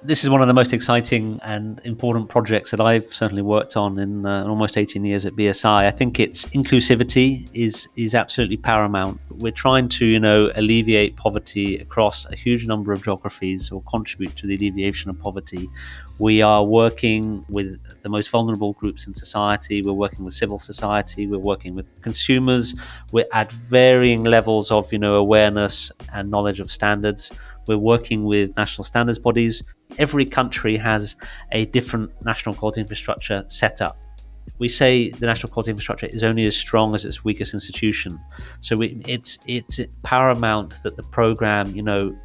This is one of the most exciting and important projects that I've certainly worked on in almost 18 years at BSI. I think its inclusivity is absolutely paramount. We're trying to, alleviate poverty across a huge number of geographies, or contribute to the alleviation of poverty. We are working with the most vulnerable groups in society. We're working with civil society. We're working with consumers. We're at varying levels of, awareness and knowledge of standards. We're working with national standards bodies. Every country has a different national quality infrastructure set up. We say the national quality infrastructure is only as strong as its weakest institution. So it's paramount that the program,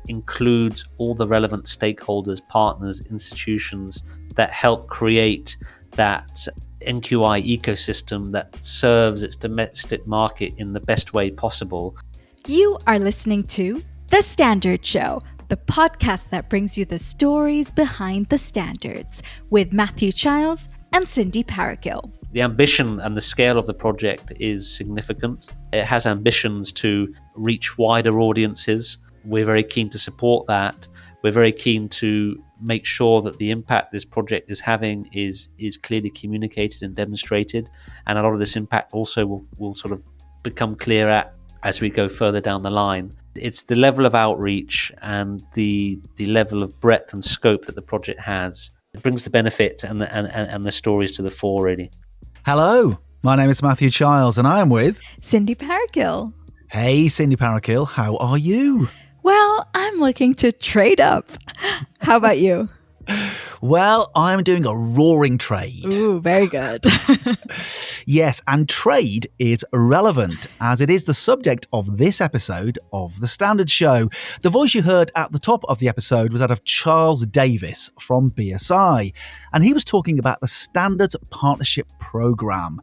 includes all the relevant stakeholders, partners, institutions that help create that NQI ecosystem that serves its domestic market in the best way possible. You are listening to The Standard Show, the podcast that brings you the stories behind the standards, with Matthew Charles and Cindy Parakill. The ambition and the scale of the project is significant. It has ambitions to reach wider audiences. We're very keen to support that. We're very keen to make sure that the impact this project is having is clearly communicated and demonstrated. And a lot of this impact also will sort of become clearer as we go further down the line. It's the level of outreach and the level of breadth and scope that the project has. It brings the benefit and the stories to the fore, really. Hello, my name is Matthew Childs and I am with Cindy Parakill. Hey Cindy Parakill, how are you? Well, I'm looking to trade up. How about you? Well, I'm doing a roaring trade. Ooh, very good. Yes, and trade is relevant as it is the subject of this episode of The Standard Show. The voice you heard at the top of the episode was that of Charles Davies from BSI, and he was talking about the Standards Partnership Programme.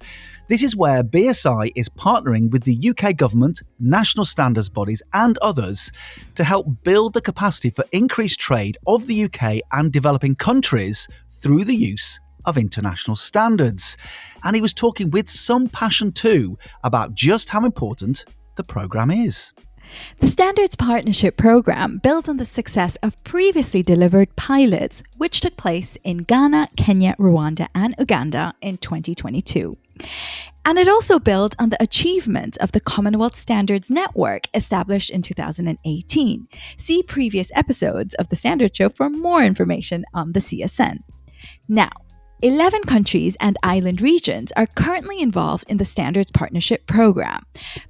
This is where BSI is partnering with the UK government, national standards bodies and others to help build the capacity for increased trade of the UK and developing countries through the use of international standards. And he was talking with some passion too about just how important the programme is. The Standards Partnership Programme builds on the success of previously delivered pilots, which took place in Ghana, Kenya, Rwanda and Uganda in 2022. And it also built on the achievement of the Commonwealth Standards Network established in 2018. See previous episodes of The Standard Show for more information on the CSN. Now, 11 countries and island regions are currently involved in the Standards Partnership Programme.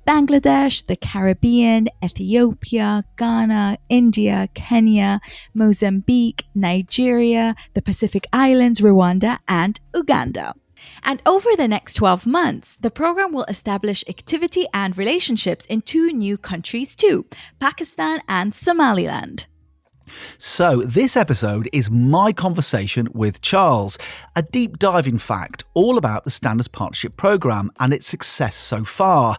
Bangladesh, the Caribbean, Ethiopia, Ghana, India, Kenya, Mozambique, Nigeria, the Pacific Islands, Rwanda, and Uganda. And over the next 12 months, the program will establish activity and relationships in 2 new countries too, Pakistan and Somaliland. So this episode is my conversation with Charles, a deep dive in fact all about the Standards Partnership Programme and its success so far.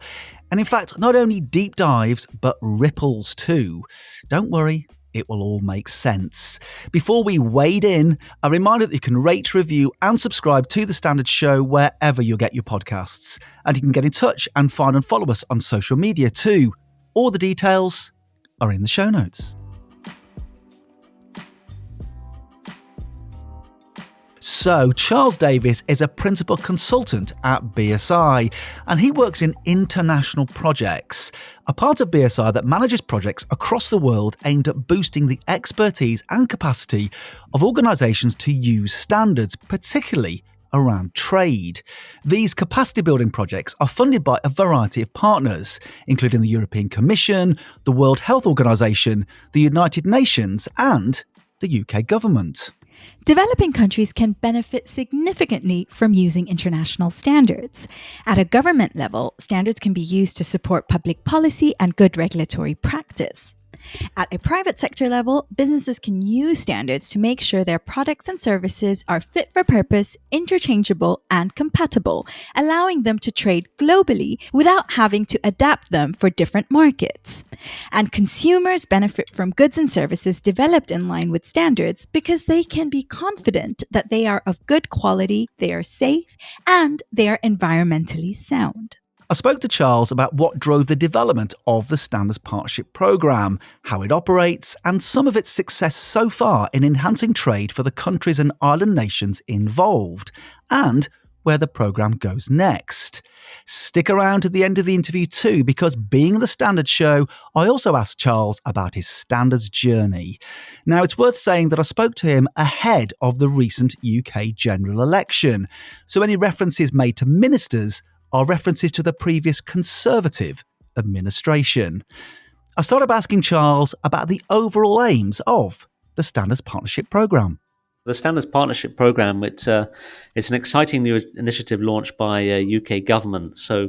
And in fact, not only deep dives, but ripples too. Don't worry, it will all make sense. Before we wade in, a reminder that you can rate, review and subscribe to The Standard Show wherever you get your podcasts. And you can get in touch and find and follow us on social media too. All the details are in the show notes. So, Charles Davies is a principal consultant at BSI, and he works in international projects, a part of BSI that manages projects across the world aimed at boosting the expertise and capacity of organisations to use standards, particularly around trade. These capacity building projects are funded by a variety of partners, including the European Commission, the World Health Organisation, the United Nations, and the UK government. Developing countries can benefit significantly from using international standards. At a government level, standards can be used to support public policy and good regulatory practice. At a private sector level, businesses can use standards to make sure their products and services are fit for purpose, interchangeable, and compatible, allowing them to trade globally without having to adapt them for different markets. And consumers benefit from goods and services developed in line with standards because they can be confident that they are of good quality, they are safe, and they are environmentally sound. I spoke to Charles about what drove the development of the Standards Partnership Programme, how it operates, and some of its success so far in enhancing trade for the countries and island nations involved, and where the programme goes next. Stick around to the end of the interview too, because being the Standards Show, I also asked Charles about his standards journey. Now, it's worth saying that I spoke to him ahead of the recent UK general election, so any references made to ministers are references to the previous Conservative administration. I started by asking Charles about the overall aims of the Standards Partnership Programme. The Standards Partnership Programme, it's an exciting new initiative launched by UK government. So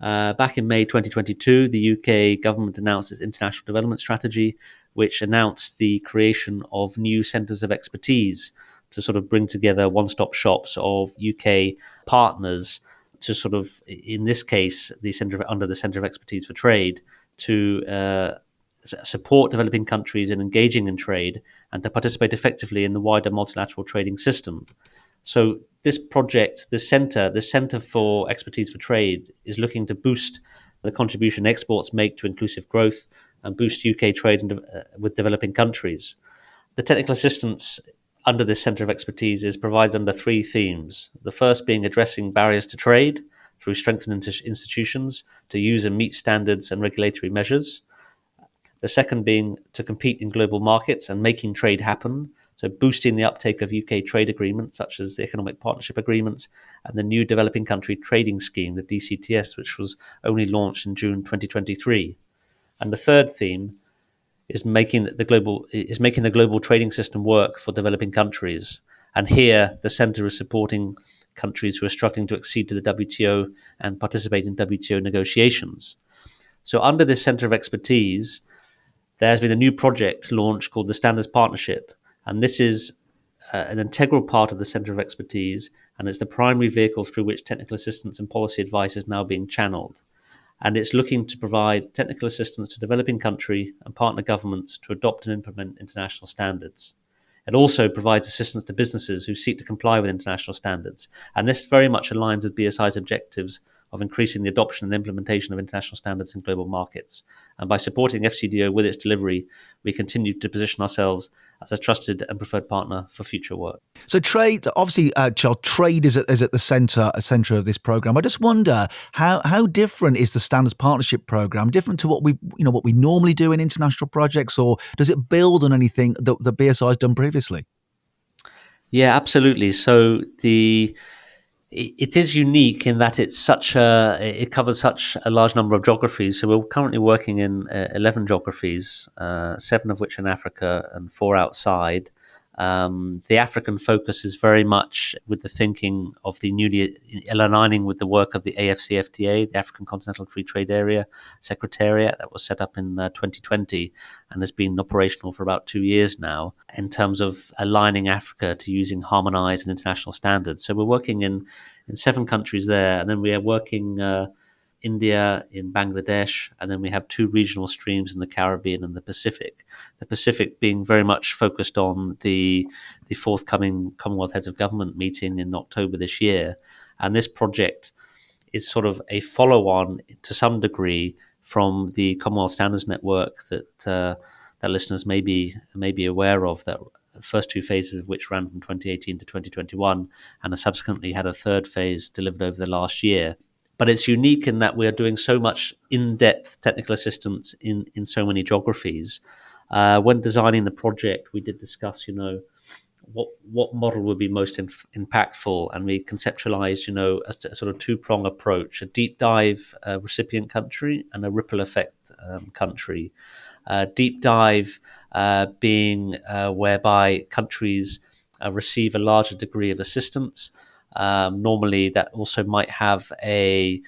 back in May 2022, the UK government announced its international development strategy, which announced the creation of new centres of expertise to sort of bring together one-stop shops of UK partners to sort of, in this case, under the Centre of Expertise for Trade, to support developing countries in engaging in trade and to participate effectively in the wider multilateral trading system. So this project, this Centre for Expertise for Trade, is looking to boost the contribution exports make to inclusive growth and boost UK trade with developing countries. The technical assistance under this Centre of Expertise is provided under three themes. The first being addressing barriers to trade through strengthening institutions to use and meet standards and regulatory measures. The second being to compete in global markets and making trade happen, so boosting the uptake of UK trade agreements such as the Economic Partnership Agreements and the new Developing Country Trading Scheme, the DCTS, which was only launched in June 2023. And the third theme is making the global trading system work for developing countries. And here, the centre is supporting countries who are struggling to accede to the WTO and participate in WTO negotiations. So under this Centre of Expertise, there has been a new project launched called the Standards Partnership, and this is an integral part of the Centre of Expertise, and it's the primary vehicle through which technical assistance and policy advice is now being channeled. And it's looking to provide technical assistance to developing country and partner governments to adopt and implement international standards. It also provides assistance to businesses who seek to comply with international standards, and this very much aligns with BSI's objectives of increasing the adoption and implementation of international standards in global markets. And by supporting FCDO with its delivery, we continue to position ourselves as a trusted and preferred partner for future work. So trade, obviously, Charles, trade is at the centre of this programme. I just wonder how different is the Standards Partnership Programme, different to what we normally do in international projects, or does it build on anything that the BSI has done previously? Yeah, absolutely. So it is unique in that it covers such a large number of geographies. So we're currently working in 11 geographies, 7 of which in Africa and 4 outside. The African focus is very much with the thinking of the newly aligning with the work of the AFCFTA, the African Continental Free Trade Area Secretariat, that was set up in 2020 and has been operational for about 2 years now, in terms of aligning Africa to using harmonized and international standards. So we're working in 7 countries there, and then we are working India, in Bangladesh, and then we have 2 regional streams in the Caribbean and the Pacific. The Pacific being very much focused on the forthcoming Commonwealth Heads of Government meeting in October this year. And this project is sort of a follow-on to some degree from the Commonwealth Standards Network that listeners may be aware of, that the first 2 phases of which ran from 2018 to 2021 and has subsequently had a third phase delivered over the last year. But it's unique in that we are doing so much in-depth technical assistance in so many geographies. When designing the project, we did discuss, what model would be most impactful, and we conceptualized, a sort of 2-prong approach: a deep dive recipient country and a ripple effect country. Deep dive being whereby countries receive a larger degree of assistance. Normally, that also might have a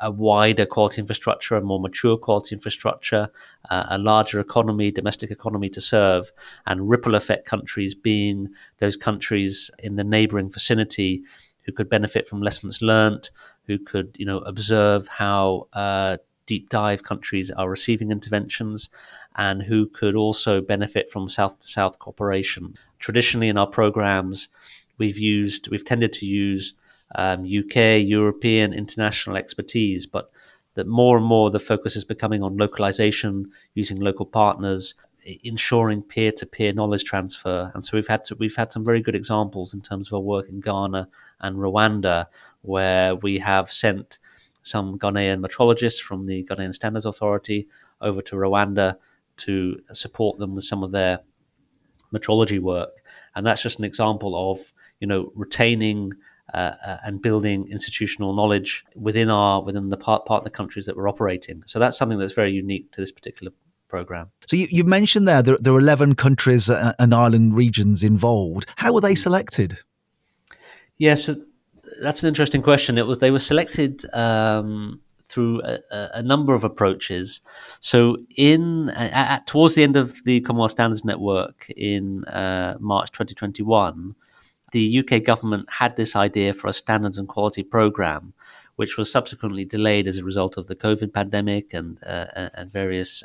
wider quality infrastructure, a more mature quality infrastructure, a larger economy, domestic economy to serve, and ripple effect countries being those countries in the neighbouring vicinity who could benefit from lessons learnt, who could, observe how deep dive countries are receiving interventions, and who could also benefit from south-to-south cooperation. Traditionally, in our programs, we've tended to use UK, European, international expertise, but that more and more the focus is becoming on localization, using local partners, ensuring peer-to-peer knowledge transfer. And so we've had some very good examples in terms of our work in Ghana and Rwanda, where we have sent some Ghanaian metrologists from the Ghanaian Standards Authority over to Rwanda to support them with some of their metrology work. And that's just an example of, retaining and building institutional knowledge within the partner countries that we're operating. So that's something that's very unique to this particular program. So you've mentioned there are 11 countries and island regions involved. How were they selected? Yes, yeah, so that's an interesting question. They were selected through a number of approaches. So towards the end of the Commonwealth Standards Network in March 2021, the UK government had this idea for a standards and quality program, which was subsequently delayed as a result of the COVID pandemic and various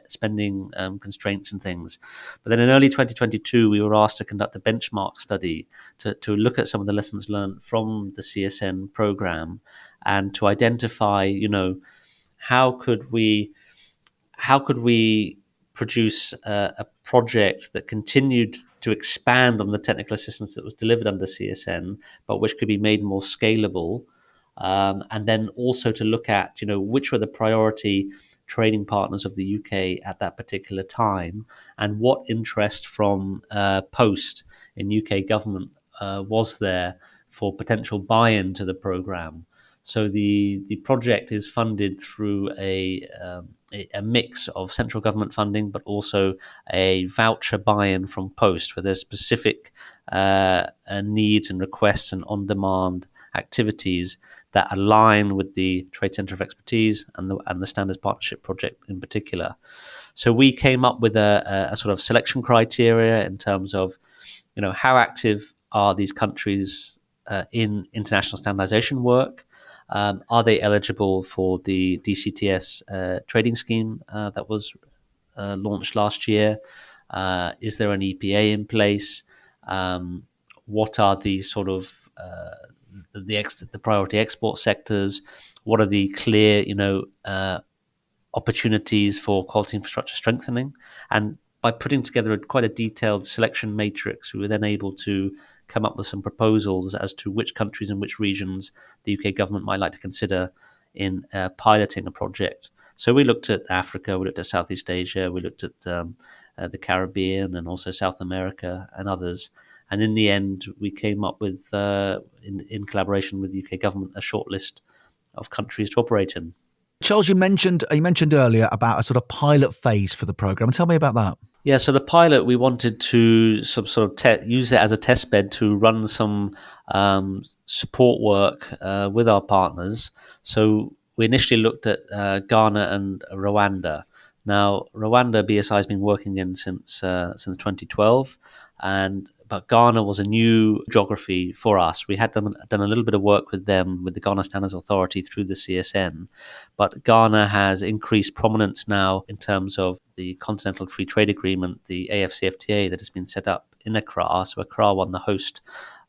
spending constraints and things. But then in early 2022, we were asked to conduct a benchmark study to look at some of the lessons learned from the CSN program and to identify, how could we produce a project that continued to expand on the technical assistance that was delivered under CSN, but which could be made more scalable, and then also to look at, which were the priority trading partners of the UK at that particular time, and what interest from Post in UK government was there for potential buy-in to the program. So the project is funded through a mix of central government funding, but also a voucher buy-in from Post, where there's specific needs and requests and on-demand activities that align with the Trade Centre of Expertise and the Standards Partnership Project in particular. So we came up with a sort of selection criteria in terms of, how active are these countries in international standardization work? Are they eligible for the DCTS trading scheme that was launched last year? Is there an EPA in place? What are the sort of the priority export sectors? What are the clear, opportunities for quality infrastructure strengthening? And by putting together quite a detailed selection matrix, we were then able to come up with some proposals as to which countries and which regions the UK government might like to consider in piloting a project. So we looked at Africa, we looked at Southeast Asia, we looked at the Caribbean and also South America and others. And in the end, we came up with, in collaboration with the UK government, a short list of countries to operate in. Charles, you mentioned earlier about a sort of pilot phase for the program. Tell me about that. Yeah, so the pilot, we wanted to sort of use it as a test bed to run some support work with our partners. So we initially looked at Ghana and Rwanda. Now, Rwanda, BSI has been working in since 2012, but Ghana was a new geography for us. We had done a little bit of work with them, with the Ghana Standards Authority through the CSN, but Ghana has increased prominence now in terms of the Continental Free Trade Agreement, the AFCFTA that has been set up in Accra. So Accra won the host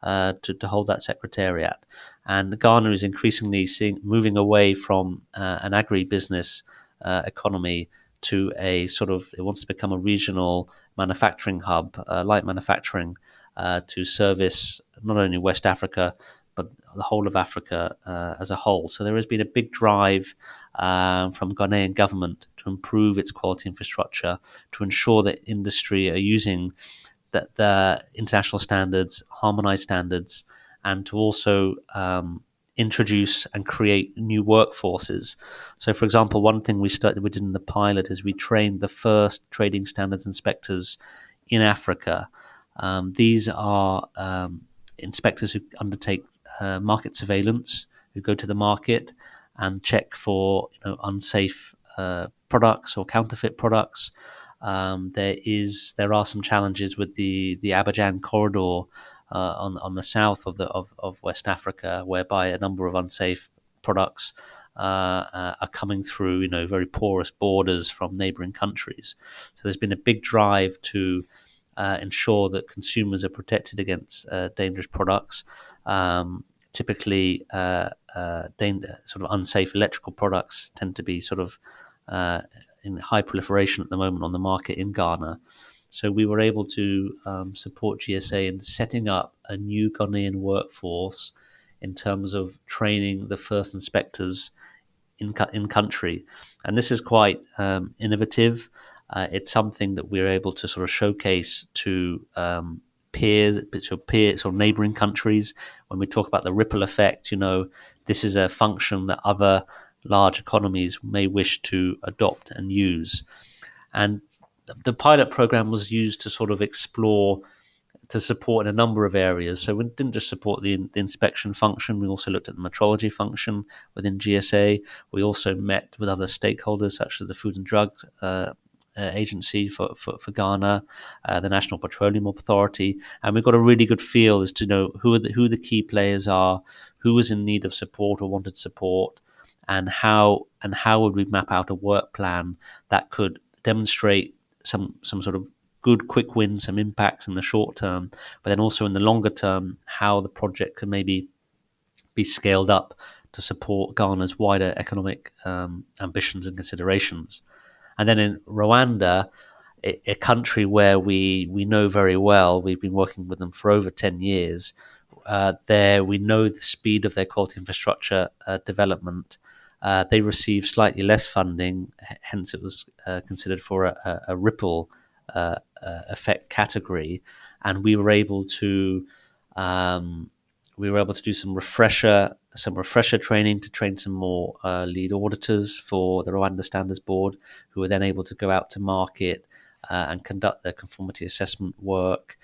to hold that secretariat. And Ghana is increasingly moving away from an agri-business economy to a sort of, it wants to become a regional manufacturing hub, light manufacturing, to service not only West Africa, but the whole of Africa as a whole. So there has been a big drive from Ghanaian government to improve its quality infrastructure, to ensure that industry are using the international standards, harmonized standards, and to also introduce and create new workforces. So, for example, one thing we did in the pilot is we trained the first trading standards inspectors in Africa. These are inspectors who undertake market surveillance, who go to the market and check for unsafe products or counterfeit products. There are some challenges with the Abidjan corridor on the south of West Africa, whereby a number of unsafe products are coming through very porous borders from neighboring countries. So there's been a big drive to ensure that consumers are protected against dangerous products. typically sort of unsafe electrical products tend to be sort of in high proliferation at the moment on the market in Ghana. So we were able to support GSA in setting up a new Ghanaian workforce in terms of training the first inspectors in country, and this is quite innovative. It's something that we're able to sort of showcase to peers, sort of neighbouring countries. When we talk about the ripple effect, this is a function that other large economies may wish to adopt and use. And the pilot program was used to sort of explore, to support in a number of areas. So we didn't just support the inspection function, we also looked at the metrology function within GSA. We also met with other stakeholders such as the Food and Drug Agency for Ghana, the National Petroleum Authority, and we got a really good feel as to know who the key players are, who was in need of support or wanted support, and how would we map out a work plan that could demonstrate some sort of good quick wins, some impacts in the short term, but then also in the longer term, how the project could maybe be scaled up to support Ghana's wider economic ambitions and considerations. And then in Rwanda, a country where we know very well, we've been working with them for over 10 years, there we know the speed of their quality infrastructure development. They received slightly less funding, hence it was considered for a ripple effect category, and we were able to do some refresher training to train some more lead auditors for the Rwanda Standards Board, who were then able to go out to market and conduct their conformity assessment work,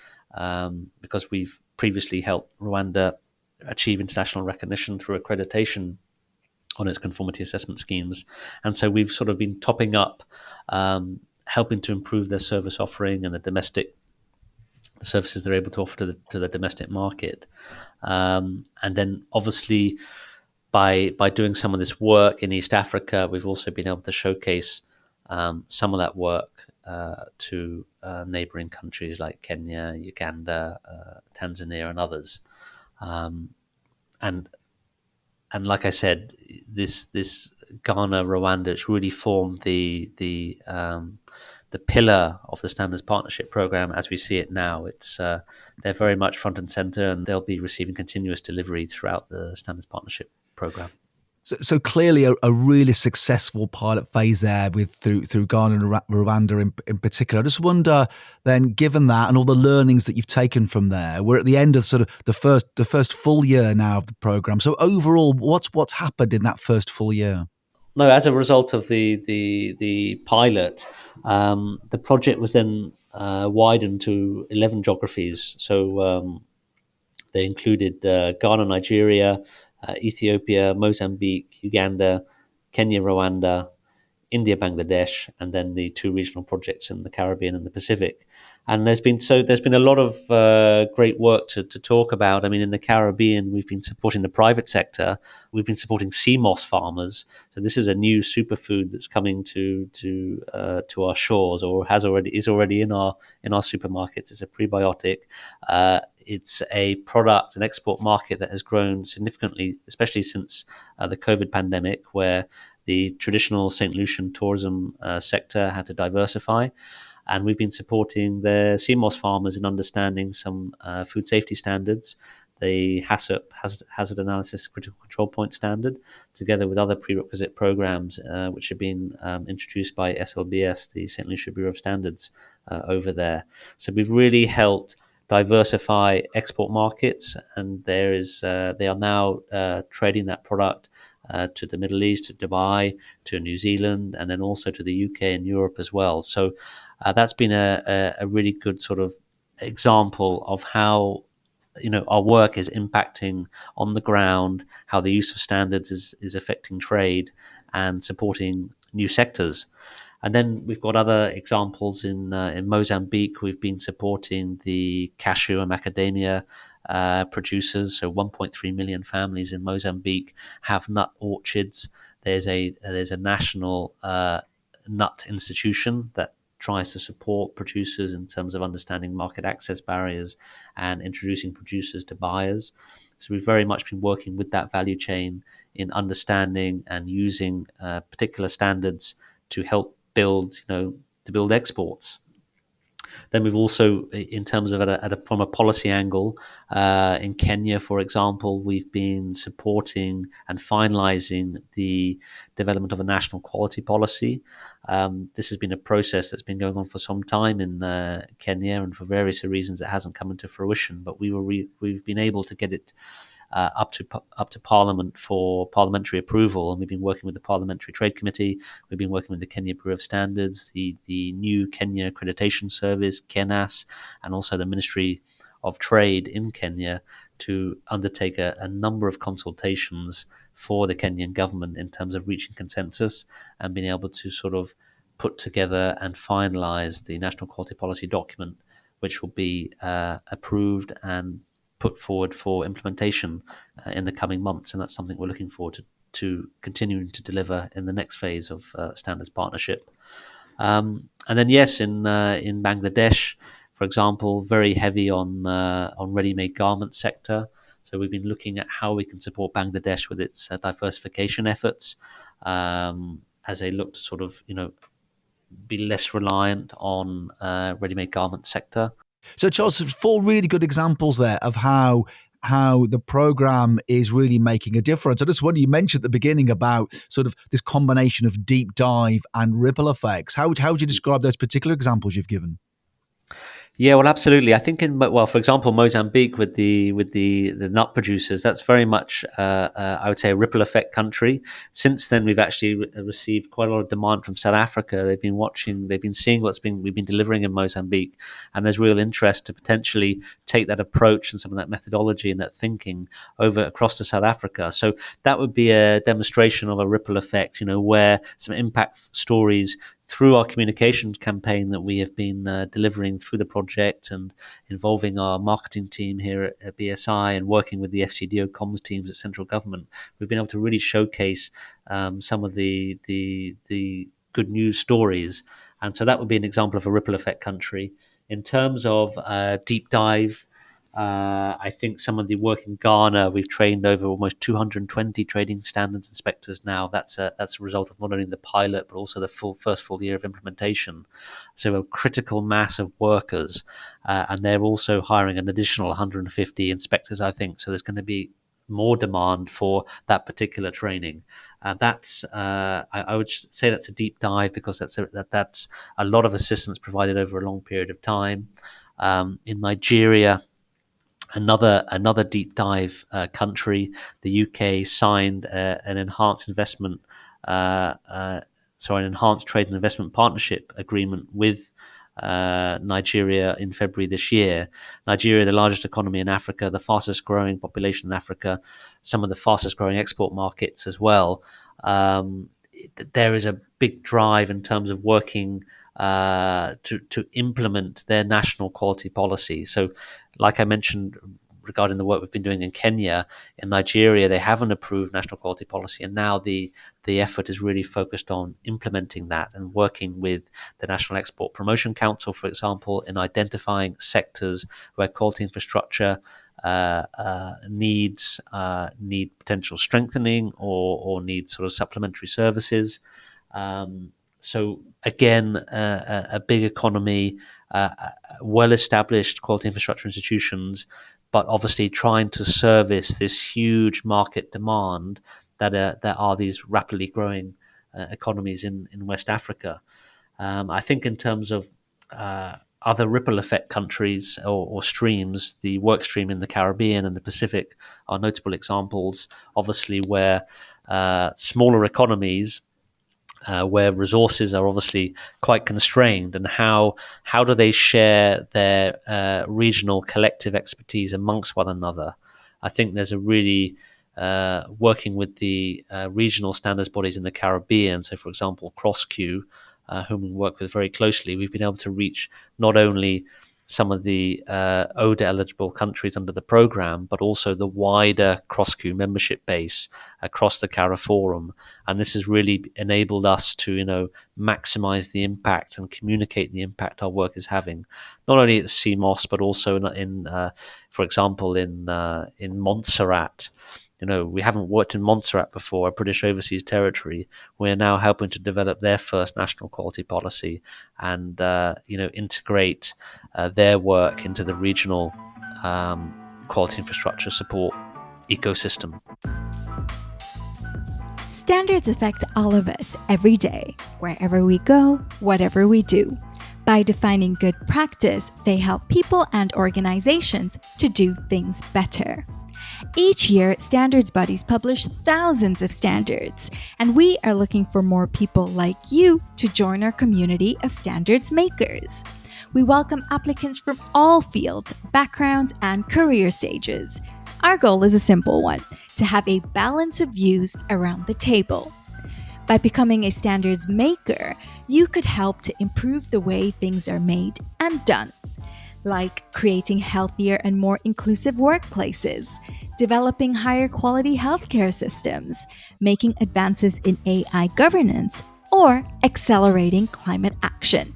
because we've previously helped Rwanda achieve international recognition through accreditation on its conformity assessment schemes. And so we've sort of been topping up, helping to improve their service offering and the services they're able to offer to the domestic market. And then obviously by doing some of this work in East Africa, we've also been able to showcase some of that work to neighboring countries like Kenya, Uganda, Tanzania, and others. And like I said, this Ghana Rwanda, it's really formed the pillar of the Standards Partnership Program as we see it now. It's they're very much front and center, and they'll be receiving continuous delivery throughout the Standards Partnership Program. So clearly a really successful pilot phase there through Ghana and Rwanda in particular. I just wonder then, given that and all the learnings that you've taken from there, we're at the end of sort of the first full year now of the program. So overall, what's happened in that first full year? No, as a result of the pilot, the project was then widened to 11 geographies. So they included Ghana, Nigeria, Ethiopia, Mozambique, Uganda, Kenya, Rwanda, India, Bangladesh, and then the two regional projects in the Caribbean and the Pacific. And there's been a lot of great work to talk about. I mean, in the Caribbean, we've been supporting the private sector. We've been supporting sea moss farmers. So this is a new superfood that's coming to our shores, or is already in our supermarkets. It's a prebiotic. It's a product, an export market that has grown significantly, especially since the COVID pandemic, where the traditional St. Lucian tourism sector had to diversify. And we've been supporting the sea moss farmers in understanding some food safety standards, the HACCP, Hazard Analysis Critical Control Point Standard, together with other prerequisite programs which have been introduced by SLBS, the St. Lucia Bureau of Standards, over there. So we've really helped diversify export markets, and they are now trading that product to the Middle East, to Dubai, to New Zealand, and then also to the UK and Europe as well. So that's been a really good sort of example of how our work is impacting on the ground, how the use of standards is affecting trade and supporting new sectors. And then we've got other examples in Mozambique. We've been supporting the cashew and macadamia producers. So 1.3 million families in Mozambique have nut orchards. There's a national nut institution that tries to support producers in terms of understanding market access barriers and introducing producers to buyers. So we've very much been working with that value chain in understanding and using particular standards to help build, to build exports. Then we've also, in terms of from a policy angle, in Kenya, for example, we've been supporting and finalising the development of a national quality policy. This has been a process that's been going on for some time in Kenya, and for various reasons it hasn't come into fruition. But we've been able to get it up to Parliament for parliamentary approval, and we've been working with the Parliamentary Trade Committee. We've been working with the Kenya Bureau of Standards, the new Kenya Accreditation Service, KENAS, and also the Ministry of Trade in Kenya to undertake a number of consultations for the Kenyan government in terms of reaching consensus and being able to sort of put together and finalise the National Quality Policy document, which will be approved and put forward for implementation in the coming months, and that's something we're looking forward to continuing to deliver in the next phase of Standards Partnership. And then, yes, in Bangladesh, for example, very heavy on ready-made garment sector. So we've been looking at how we can support Bangladesh with its diversification efforts as they look to sort of be less reliant on ready-made garment sector. So, Charles, 4 really good examples there of how the program is really making a difference. I just wonder, you mentioned at the beginning about sort of this combination of deep dive and ripple effects. How would you describe those particular examples you've given? Yeah, well, absolutely. I think for example, Mozambique with the nut producers, that's very much I would say a ripple effect country. Since then, we've actually received quite a lot of demand from South Africa. They've been seeing we've been delivering in Mozambique, and there's real interest to potentially take that approach and some of that methodology and that thinking over across to South Africa. So that would be a demonstration of a ripple effect, where some impact stories through our communications campaign that we have been delivering through the project and involving our marketing team here at BSI and working with the FCDO comms teams at central government, we've been able to really showcase some of the good news stories. And so that would be an example of a ripple effect country. In terms of deep dive, I think some of the work in Ghana, we've trained over almost 220 trading standards inspectors now. That's a result of not only the pilot but also the first full year of implementation. So a critical mass of workers, and they're also hiring an additional 150 inspectors, I think. So there's going to be more demand for that particular training. That's I would say that's a deep dive because that's a lot of assistance provided over a long period of time. In Nigeria, another deep dive country, the UK signed an enhanced trade and investment partnership agreement with Nigeria in February this year. Nigeria, the largest economy in Africa, the fastest growing population in Africa, some of the fastest growing export markets as well. There is a big drive in terms of working to implement their national quality policy. So, like I mentioned regarding the work we've been doing in Kenya, in Nigeria, they have an approved national quality policy, and now the effort is really focused on implementing that and working with the National Export Promotion Council, for example, in identifying sectors where quality infrastructure need potential strengthening or need sort of supplementary services. So again, a big economy, well-established quality infrastructure institutions, but obviously trying to service this huge market demand that are these rapidly growing economies in West Africa. I think in terms of other ripple effect countries or streams, the work stream in the Caribbean and the Pacific are notable examples, obviously, where smaller economies where resources are obviously quite constrained, and how do they share their regional collective expertise amongst one another. I think there's a really working with the regional standards bodies in the Caribbean, so for example CrossQ, whom we work with very closely, we've been able to reach not only some of the ODA eligible countries under the program, but also the wider CrossQ membership base across the CARIFORUM. And this has really enabled us to, maximize the impact and communicate the impact our work is having, not only at CMOS, but also for example, in Montserrat. We haven't worked in Montserrat before, a British overseas territory. We're now helping to develop their first national quality policy and, integrate their work into the regional quality infrastructure support ecosystem. Standards affect all of us every day, wherever we go, whatever we do. By defining good practice, they help people and organizations to do things better. Each year, standards bodies publish thousands of standards, and we are looking for more people like you to join our community of standards makers. We welcome applicants from all fields, backgrounds, and career stages. Our goal is a simple one: to have a balance of views around the table. By becoming a standards maker, you could help to improve the way things are made and done, like creating healthier and more inclusive workplaces, developing higher quality healthcare systems, making advances in AI governance, or accelerating climate action,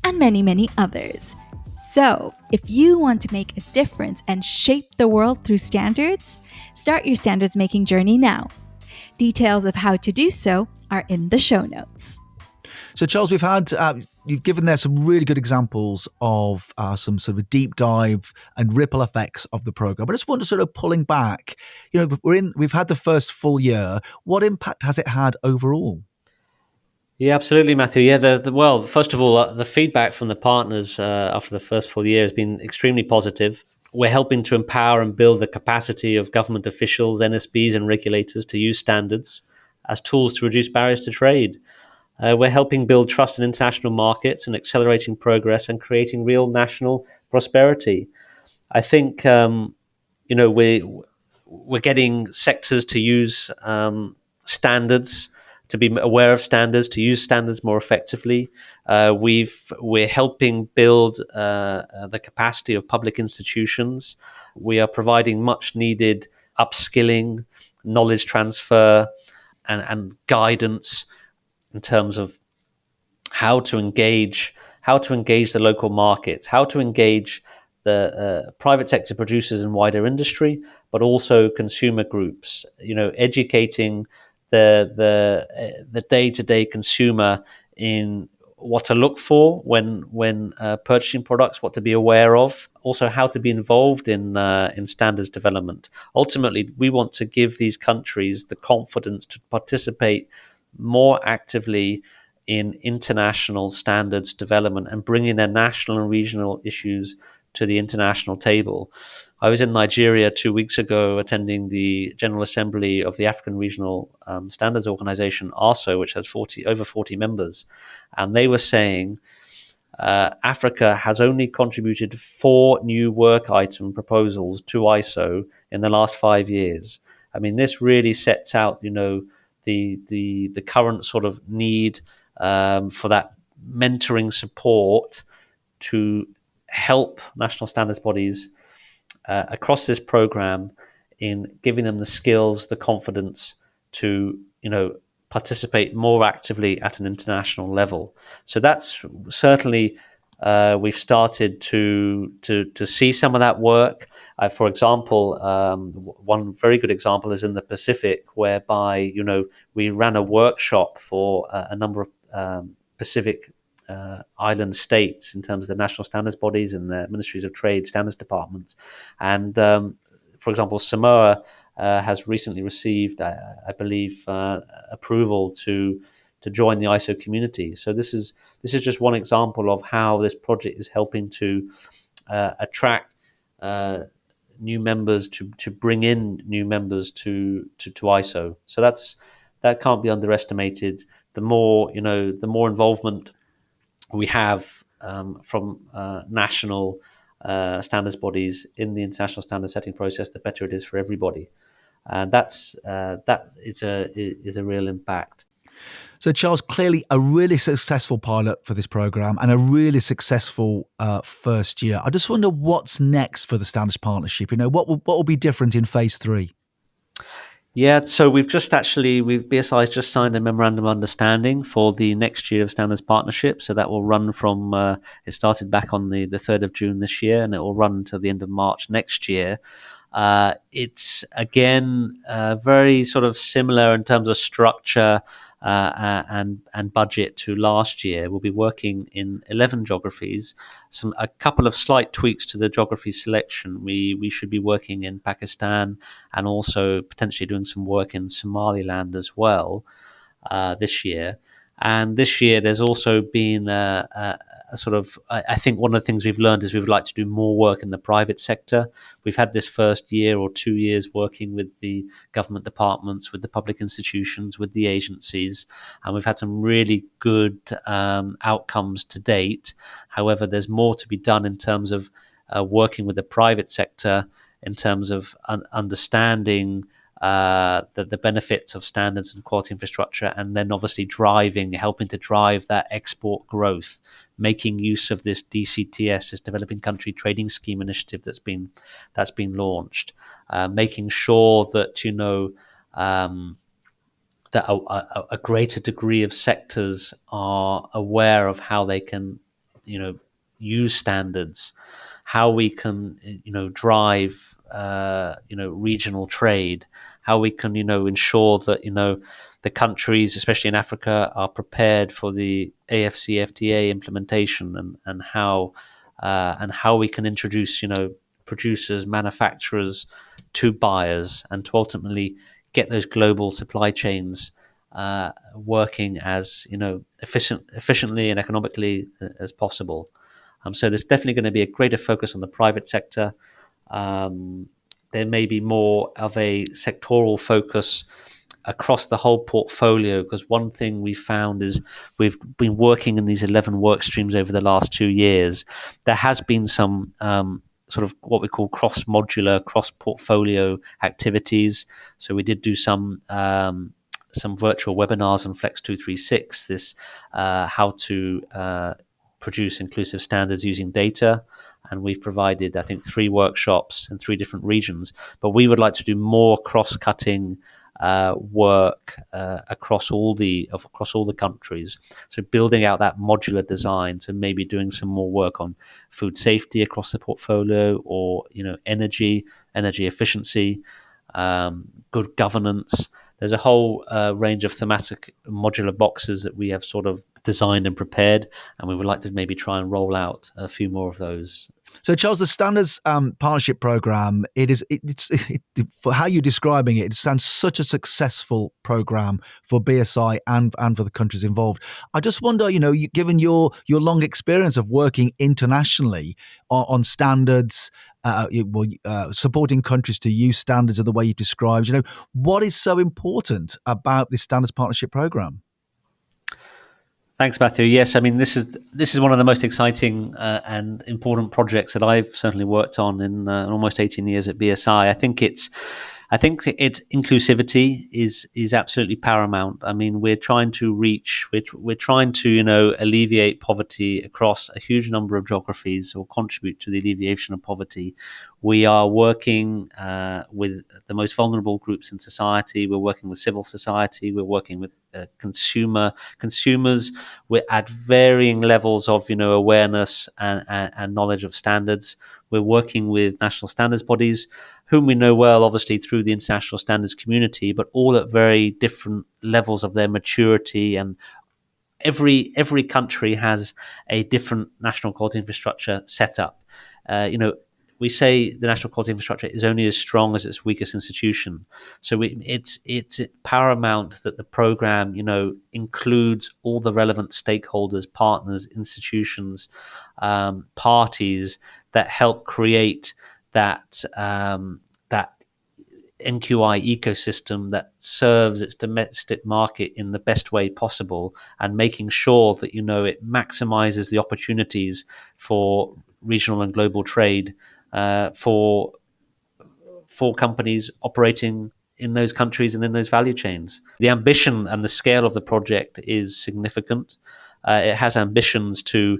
and many, many others. So, if you want to make a difference and shape the world through standards, start your standards making journey now. Details of how to do so are in the show notes. So, Charles, you've given there some really good examples of some sort of deep dive and ripple effects of the program. But I just want to sort of pulling back. We've had the first full year. What impact has it had overall? Yeah, absolutely, Matthew. Yeah, well, first of all, the feedback from the partners after the first full year has been extremely positive. We're helping to empower and build the capacity of government officials, NSBs, and regulators to use standards as tools to reduce barriers to trade. We're helping build trust in international markets and accelerating progress and creating real national prosperity. I think we're getting sectors to use standards, to be aware of standards, to use standards more effectively. We're helping build the capacity of public institutions. We are providing much needed upskilling, knowledge transfer, and guidance in terms of how to engage the local markets, how to engage the private sector producers and wider industry, but also consumer groups. Educating the day-to-day consumer in what to look for when purchasing products, what to be aware of, also how to be involved in standards development. Ultimately, we want to give these countries the confidence to participate more actively in international standards development and bringing their national and regional issues to the international table. I was in Nigeria 2 weeks ago attending the General Assembly of the African Regional Standards Organization, ARSO, which has over 40 members. And they were saying Africa has only contributed 4 new work item proposals to ISO in the last 5 years. I mean, this really sets out, the current sort of need for that mentoring support to help national standards bodies across this program in giving them the skills, the confidence to, participate more actively at an international level. So that's certainly we've started to see some of that work. For example, one very good example is in the Pacific, whereby we ran a workshop for a number of Pacific island states in terms of the national standards bodies and the ministries of trade standards departments. And for example, Samoa has recently received, I believe, approval to join the ISO community. So this is just one example of how this project is helping to attract new members, to bring in new members to ISO. So that can't be underestimated. The more involvement we have from national standards bodies in the international standard setting process, the better it is for everybody. And that is a real impact. So, Charles, clearly a really successful pilot for this program and a really successful first year. I just wonder what's next for the Standards Partnership. What will be different in phase 3? Yeah, so BSI has just signed a memorandum of understanding for the next year of Standards Partnership. So that will run from, it started back on the 3rd of June this year, and it will run until the end of March next year. It's again very sort of similar in terms of structure and budget to last year. We'll be working in 11 geographies. A couple of slight tweaks to the geography selection. We should be working in Pakistan and also potentially doing some work in Somaliland as well this year. And this year, there's also been a sort of, I think one of the things we've learned is we would like to do more work in the private sector. We've had this first year or 2 years working with the government departments, with the public institutions, with the agencies, and we've had some really good outcomes to date. However, there's more to be done in terms of working with the private sector, in terms of understanding the benefits of standards and quality infrastructure, and then obviously helping to drive that export growth, making use of this DCTS, this Developing Country Trading Scheme initiative that's been launched, making sure that that a greater degree of sectors are aware of how they can use standards, how we can drive regional trade, how we can ensure that the countries, especially in Africa, are prepared for the AFCFTA implementation, and how we can introduce producers, manufacturers to buyers, and to ultimately get those global supply chains working as efficiently and economically as possible. So there's definitely going to be a greater focus on the private sector. There may be more of a sectoral focus across the whole portfolio, because one thing we found is we've been working in these 11 work streams over the last 2 years. There has been some sort of what we call cross-modular, cross-portfolio activities. So we did do some virtual webinars on Flex 236, this how to produce inclusive standards using data. And we've provided, I think, 3 workshops in 3 different regions. But we would like to do more cross-cutting work across all the countries. So building out that modular design, so maybe doing some more work on food safety across the portfolio, or energy efficiency, good governance. There's a whole range of thematic modular boxes that we have sort of designed and prepared, and we would like to maybe try and roll out a few more of those. So, Charles, the Standards Partnership Program, for how you're describing it, it sounds such a successful program for BSI and for the countries involved. I just wonder, given your long experience of working internationally on standards, supporting countries to use standards of the way you described, what is so important about this Standards Partnership Program? Thanks, Matthew. Yes, I mean this is one of the most exciting and important projects that I've certainly worked on in almost 18 years at BSI. I think its inclusivity is absolutely paramount. I mean, we're trying to alleviate poverty across a huge number of geographies, or contribute to the alleviation of poverty. We are working with the most vulnerable groups in society. We're working with civil society. We're working with consumers. We're at varying levels of awareness and knowledge of standards. We're working with national standards bodies, whom we know well, obviously, through the international standards community, but all at very different levels of their maturity. And every country has a different national quality infrastructure set up. We say the national quality infrastructure is only as strong as its weakest institution. So it's paramount that the program, includes all the relevant stakeholders, partners, institutions, parties that help create that NQI ecosystem that serves its domestic market in the best way possible, and making sure that it maximizes the opportunities for regional and global trade for companies operating in those countries and in those value chains. The ambition and the scale of the project is significant. It has ambitions to,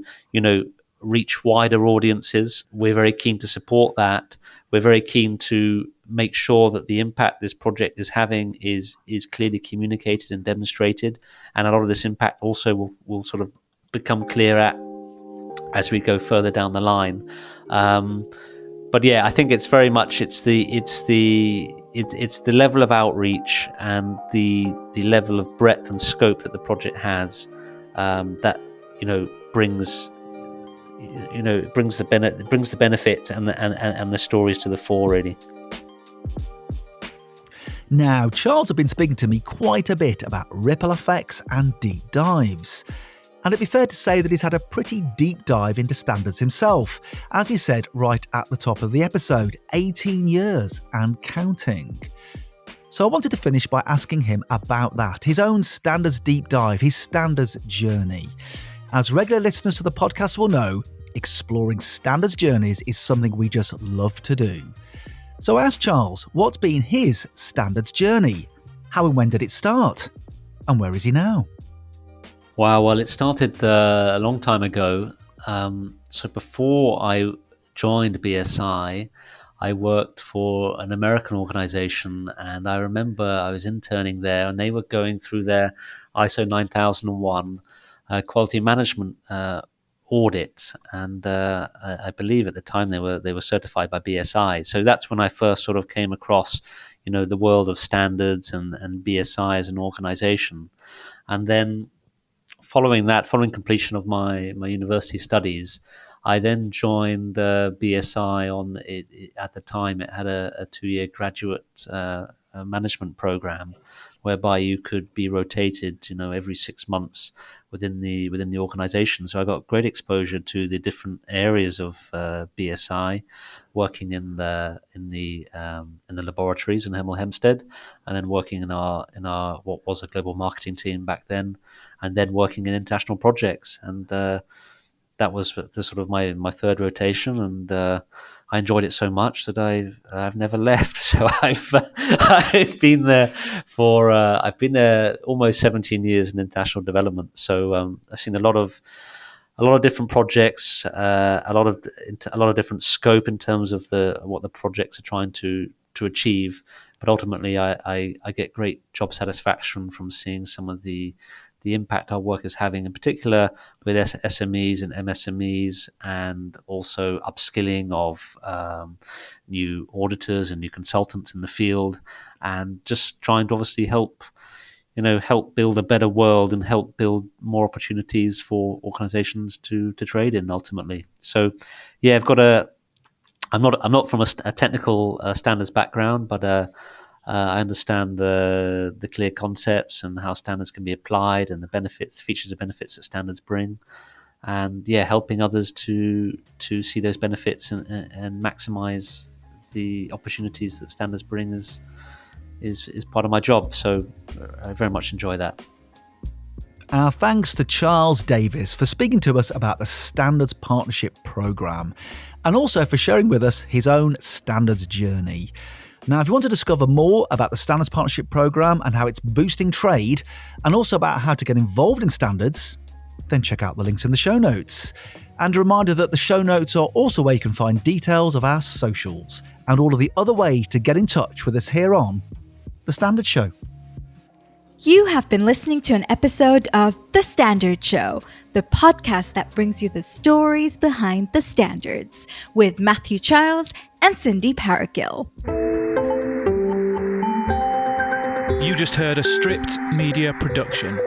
reach wider audiences. We're very keen to support that. We're very keen to make sure that the impact this project is having is clearly communicated and demonstrated. And a lot of this impact also will sort of become clearer as we go further down the line. But yeah, I think it's very much it's the level of outreach and the level of breadth and scope that the project has that brings the benefits and the stories to the fore, really. Now, Charles had been speaking to me quite a bit about ripple effects and deep dives. And it'd be fair to say that he's had a pretty deep dive into standards himself, as he said right at the top of the episode, 18 years and counting. So I wanted to finish by asking him about that, his own standards deep dive, his standards journey. As regular listeners to the podcast will know, exploring standards journeys is something we just love to do. So I asked Charles what's been his standards journey, how and when did it start, and where is he now? Wow, well, it started a long time ago. So before I joined BSI, I worked for an American organization, and I remember I was interning there, and they were going through their ISO 9001 quality management audit, and I believe at the time they were certified by BSI. So that's when I first sort of came across, the world of standards and BSI as an organization. And then following completion of my university studies, I then joined BSI on it. At the time, it had a 2-year graduate management program, whereby you could be rotated, every 6 months within the organization. So I got great exposure to the different areas of BSI, working in the laboratories in Hemel Hempstead, and then working in our what was a global marketing team back then, and then working in international projects. And that was the sort of my third rotation, and I enjoyed it so much that I've never left. So I've been there almost 17 years in international development. So I've seen a lot of different projects, a lot of different scope in terms of what the projects are trying to achieve. But ultimately, I get great job satisfaction from seeing some of the impact our work is having, in particular with SMEs and MSMEs, and also upskilling of new auditors and new consultants in the field, and just trying to obviously help build a better world and help build more opportunities for organizations to trade in ultimately. So yeah, I'm not from a technical standards background, but I understand the clear concepts and how standards can be applied, and the benefits, features and benefits that standards bring, and yeah, helping others to see those benefits and maximize the opportunities that standards bring is part of my job. So I very much enjoy that. Our thanks to Charles Davies for speaking to us about the Standards Partnership Programme, and also for sharing with us his own standards journey. Now, if you want to discover more about the Standards Partnership Programme and how it's boosting trade, and also about how to get involved in standards, then check out the links in the show notes. And a reminder that the show notes are also where you can find details of our socials and all of the other ways to get in touch with us here on The Standard Show. You have been listening to an episode of The Standard Show, the podcast that brings you the stories behind the standards, with Matthew Charles and Cindy Paragill. You just heard a Stripped Media production.